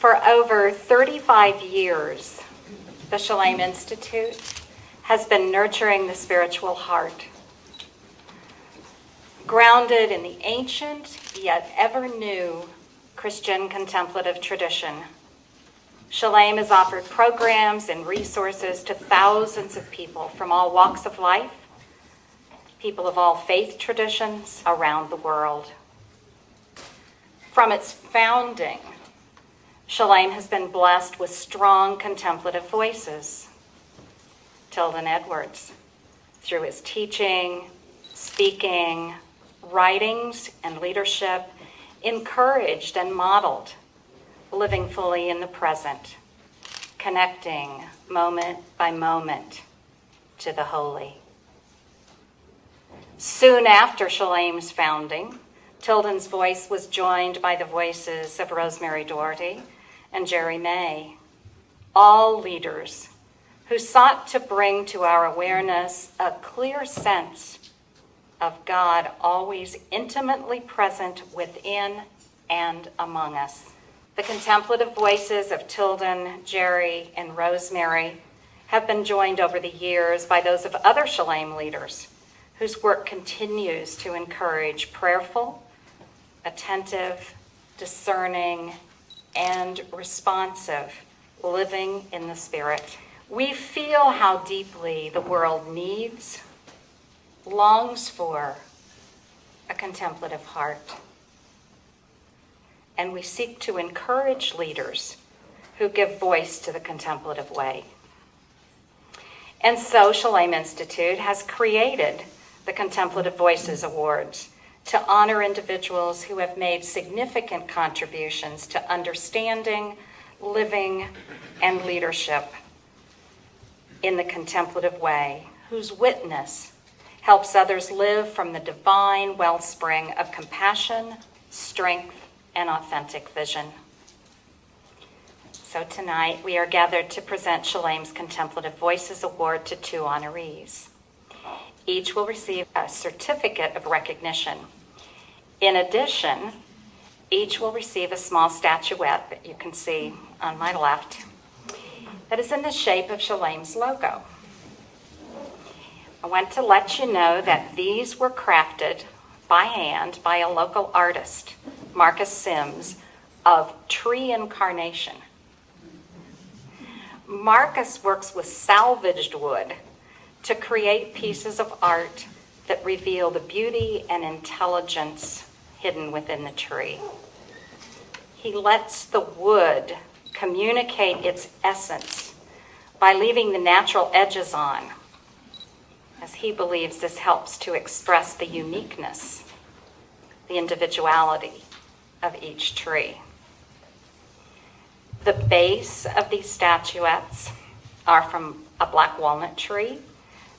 For over 35 years, the Shalem Institute has been nurturing the spiritual heart, grounded in the ancient yet ever new Christian contemplative tradition. Shalem has offered programs and resources to thousands of people from all walks of life, people of all faith traditions around the world. From its founding, Shalem has been blessed with strong contemplative voices. Tilden Edwards, through his teaching, speaking, writings, and leadership, encouraged and modeled living fully in the present, connecting moment by moment to the holy. Soon after Shalem's founding, Tilden's voice was joined by the voices of Rosemary Doherty and Jerry May, all leaders who sought to bring to our awareness a clear sense of God always intimately present within and among us. The contemplative voices of Tilden, Jerry, and Rosemary have been joined over the years by those of other Shalem leaders whose work continues to encourage prayerful, attentive, discerning, and responsive living in the Spirit. We feel how deeply the world needs, longs for a contemplative heart. And we seek to encourage leaders who give voice to the contemplative way. And so Shalem Institute has created the Contemplative Voices Awards to honor individuals who have made significant contributions to understanding, living, and leadership in the contemplative way, whose witness helps others live from the divine wellspring of compassion, strength, and authentic vision. So tonight we are gathered to present Shalem's Contemplative Voices Award to 2 honorees. Each will receive a certificate of recognition. In addition, each will receive a small statuette that you can see on my left that is in the shape of Shalem's logo. I want to let you know that these were crafted by hand by a local artist, Marcus Sims, of Tree Incarnation. Marcus works with salvaged wood to create pieces of art that reveal the beauty and intelligence hidden within the tree. He lets the wood communicate its essence by leaving the natural edges on, as he believes this helps to express the uniqueness, the individuality of each tree. The base of these statuettes are from a black walnut tree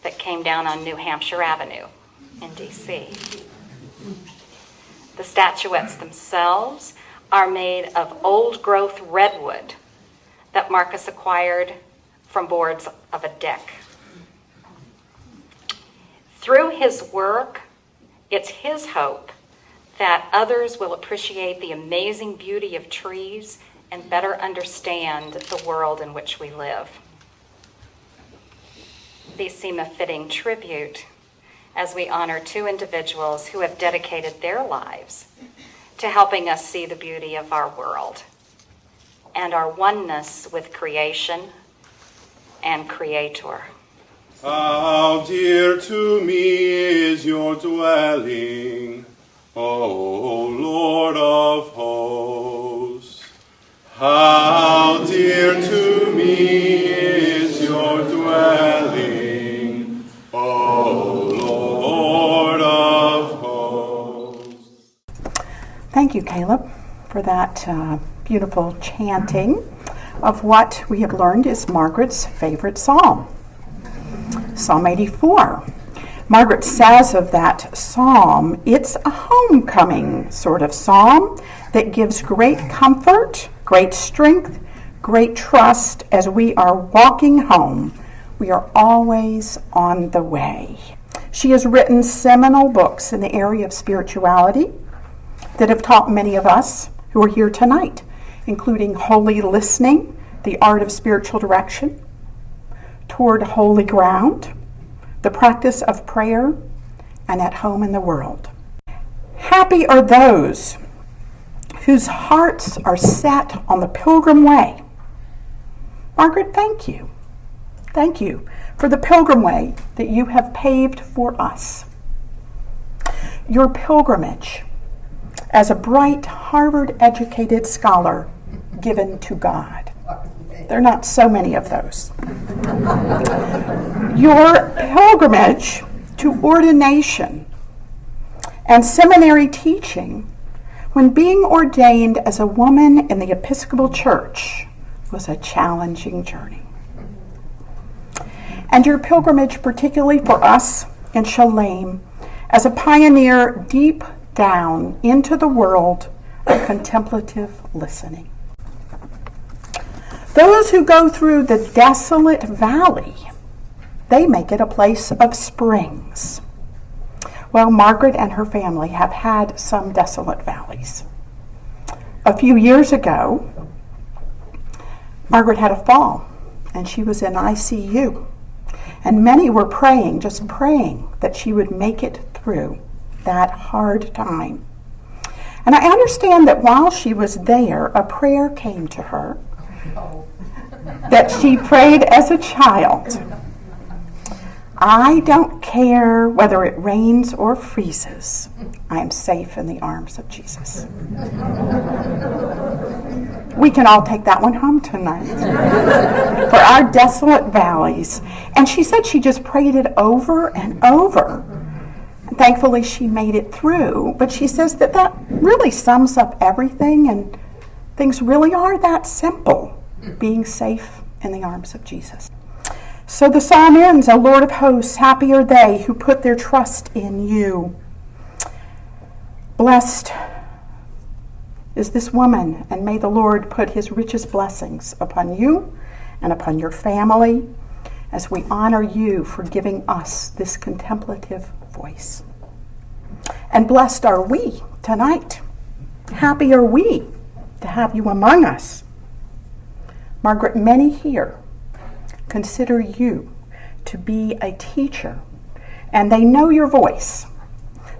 that came down on New Hampshire Avenue in DC. The statuettes themselves are made of old-growth redwood that Marcus acquired from boards of a deck. Through his work, it's his hope that others will appreciate the amazing beauty of trees and better understand the world in which we live. These seem a fitting tribute as we honor 2 individuals who have dedicated their lives to helping us see the beauty of our world and our oneness with creation and Creator. How dear to me is your dwelling, O Lord of hosts. How dear to me is your dwelling, O Lord of hosts. Thank you, Caleb, for that beautiful chanting of what we have learned is Margaret's favorite psalm, Psalm 84. Margaret says of that psalm, it's a homecoming sort of psalm that gives great comfort, great strength, great trust as we are walking home. We are always on the way. She has written seminal books in the area of spirituality that have taught many of us who are here tonight including holy listening, the art of spiritual direction, toward holy ground, the practice of prayer, and at home in the world. Happy are those whose hearts are set on the pilgrim way. Margaret, thank you. Thank you for the pilgrim way that you have paved for us. Your pilgrimage as a bright Harvard-educated scholar given to God. There are not so many of those. Your pilgrimage to ordination and seminary teaching when being ordained as a woman in the Episcopal Church was a challenging journey. And your pilgrimage, particularly for us in Shalem, as a pioneer deep down into the world of contemplative listening. Those who go through the desolate valley, they make it a place of springs. Well, Margaret and her family have had some desolate valleys. A few years ago, Margaret had a fall, and she was in ICU. And many were praying, just praying, that she would make it through that hard time. And I understand that while she was there, a prayer came to her that she prayed as a child. I don't care whether it rains or freezes. I am safe in the arms of Jesus. We can all take that one home tonight for our desolate valleys. And she said she just prayed it over and over. And thankfully, she made it through. But she says that that really sums up everything, and things really are that simple, being safe in the arms of Jesus. So the psalm ends, O Lord of hosts, happy are they who put their trust in you. Blessed is this woman, and may the Lord put his richest blessings upon you and upon your family as we honor you for giving us this contemplative voice. And blessed are we tonight. Happy are we to have you among us. Margaret, many here consider you to be a teacher, and they know your voice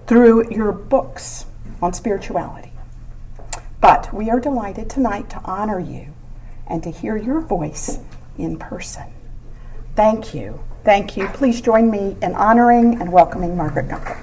through your books on spirituality. But we are delighted tonight to honor you and to hear your voice in person. Thank you. Thank you. Please join me in honoring and welcoming Margaret Guenther.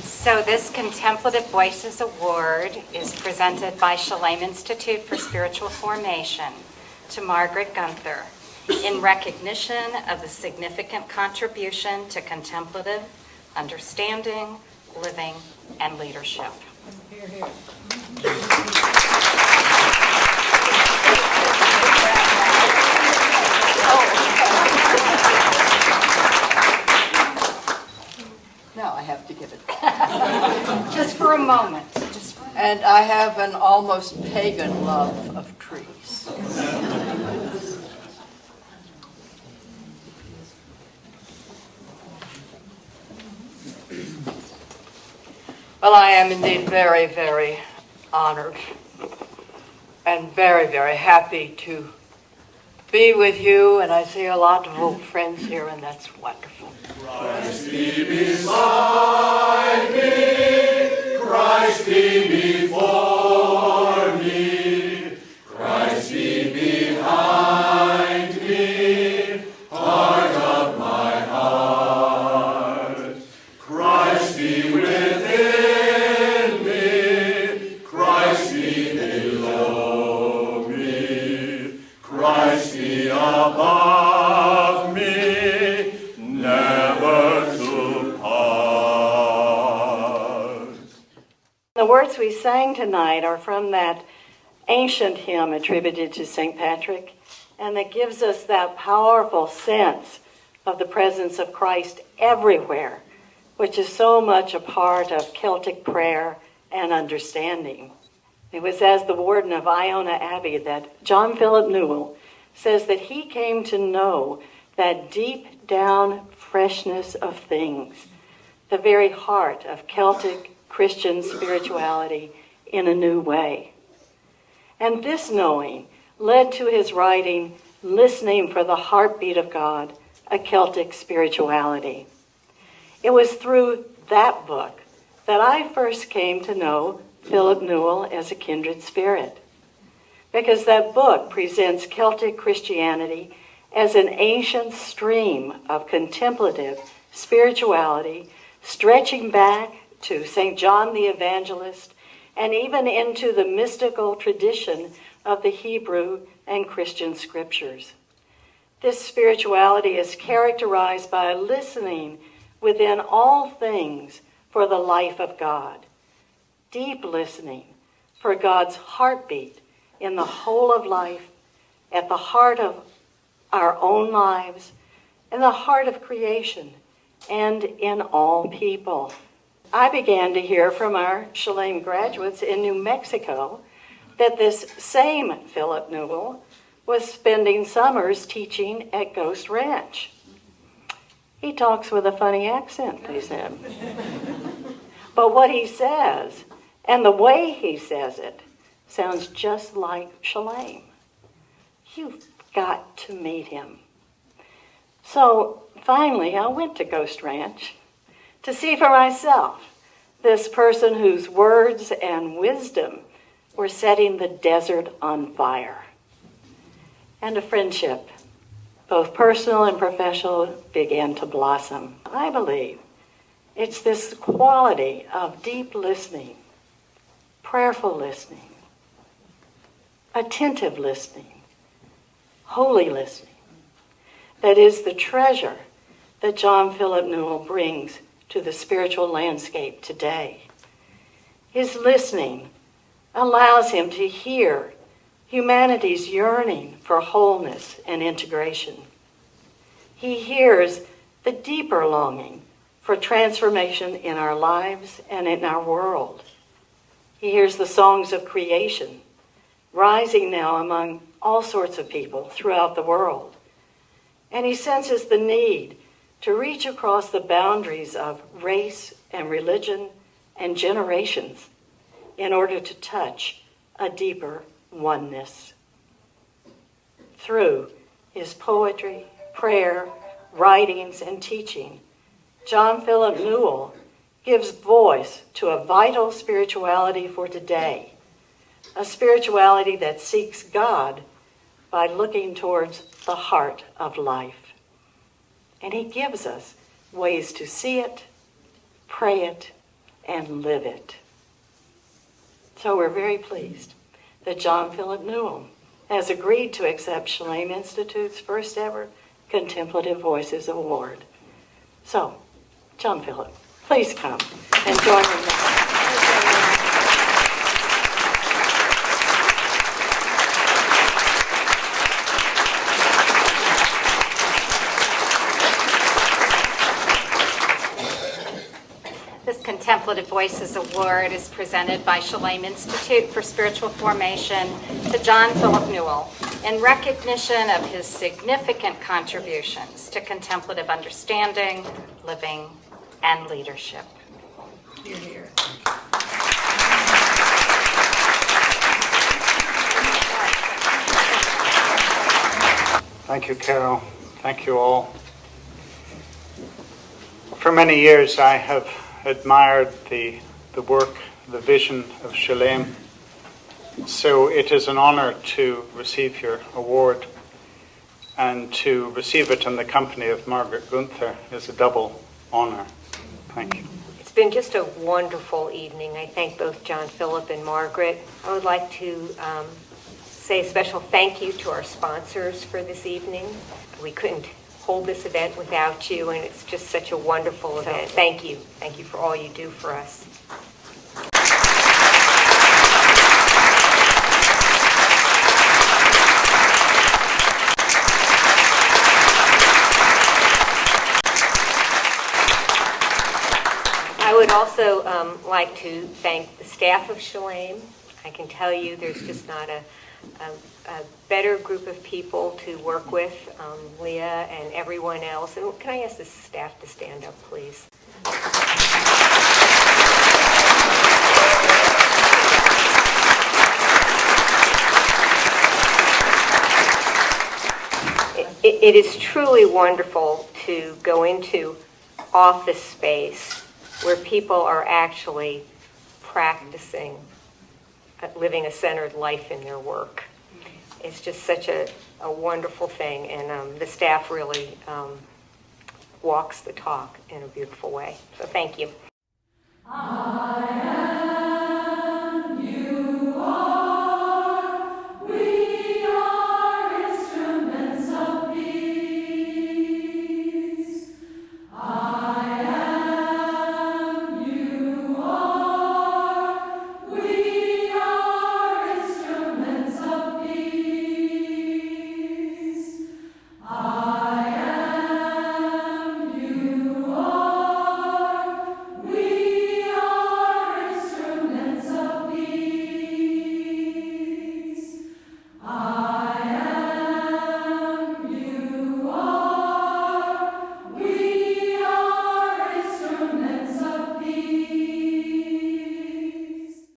So this Contemplative Voices Award is presented by Shalem Institute for Spiritual Formation to Margaret Guenther in recognition of the significant contribution to contemplative understanding, living, and leadership. Hear, hear. Now I have to give it. Just for a moment. And I have an almost pagan love of trees. Well, I am indeed very, very honored and very, very happy to be with you, and I see a lot of old friends here, and that's wonderful. Christ be beside me, Christ be before me, Christ be behind me, heart of my heart. Christ be within me, Christ be below me, Christ be above me, never to part. The words we sang tonight are from that ancient hymn attributed to St. Patrick, and that gives us that powerful sense of the presence of Christ everywhere, which is so much a part of Celtic prayer and understanding. It was as the warden of Iona Abbey that John Philip Newell says that he came to know that deep down freshness of things, the very heart of Celtic Christian spirituality in a new way. And this knowing led to his writing, Listening for the Heartbeat of God, a Celtic Spirituality. It was through that book that I first came to know Philip Newell as a kindred spirit, because that book presents Celtic Christianity as an ancient stream of contemplative spirituality stretching back to St. John the Evangelist and even into the mystical tradition of the Hebrew and Christian scriptures. This spirituality is characterized by listening within all things for the life of God, deep listening for God's heartbeat in the whole of life, at the heart of our own lives, in the heart of creation, and in all people. I began to hear from our Shalem graduates in New Mexico that this same Philip Newell was spending summers teaching at Ghost Ranch. He talks with a funny accent, they said. But what he says, and the way he says it, sounds just like Shalem. You've got to meet him. So finally, I went to Ghost Ranch to see for myself this person whose words and wisdom were setting the desert on fire. And a friendship, both personal and professional, began to blossom. I believe it's this quality of deep listening, prayerful listening, attentive listening, holy listening, that is the treasure that John Philip Newell brings to the spiritual landscape today. His listening allows him to hear humanity's yearning for wholeness and integration. He hears the deeper longing for transformation in our lives and in our world. He hears the songs of creation rising now among all sorts of people throughout the world. And he senses the need to reach across the boundaries of race and religion and generations in order to touch a deeper oneness. Through his poetry, prayer, writings, and teaching, John Philip Newell gives voice to a vital spirituality for today, a spirituality that seeks God by looking towards the heart of life. And he gives us ways to see it, pray it, and live it. So we're very pleased that John Philip Newell has agreed to accept Shalem Institute's first ever Contemplative Voices Award. So, John Philip, please come and join me now. Contemplative Voices Award is presented by Shalem Institute for Spiritual Formation to John Philip Newell in recognition of his significant contributions to contemplative understanding, living, and leadership. You're here. Thank you, Carol. Thank you all. For many years I have admired the work, the vision of Shalem. So it is an honor to receive your award, and to receive it in the company of Margaret Guenther is a double honor. Thank you. It's been just a wonderful evening. I thank both John Philip and Margaret. I would like to say a special thank you to our sponsors for this evening. We couldn't hold this event without you, and it's just such a wonderful event. Thank you. Thank you for all you do for us. I would also like to thank the staff of Shalem. I can tell you there's just not a better group of people to work with, Leah and everyone else. And can I ask the staff to stand up, please? It is truly wonderful to go into office space where people are actually practicing living a centered life in their work. It's just such a wonderful thing, and the staff really walks the talk in a beautiful way. So thank you.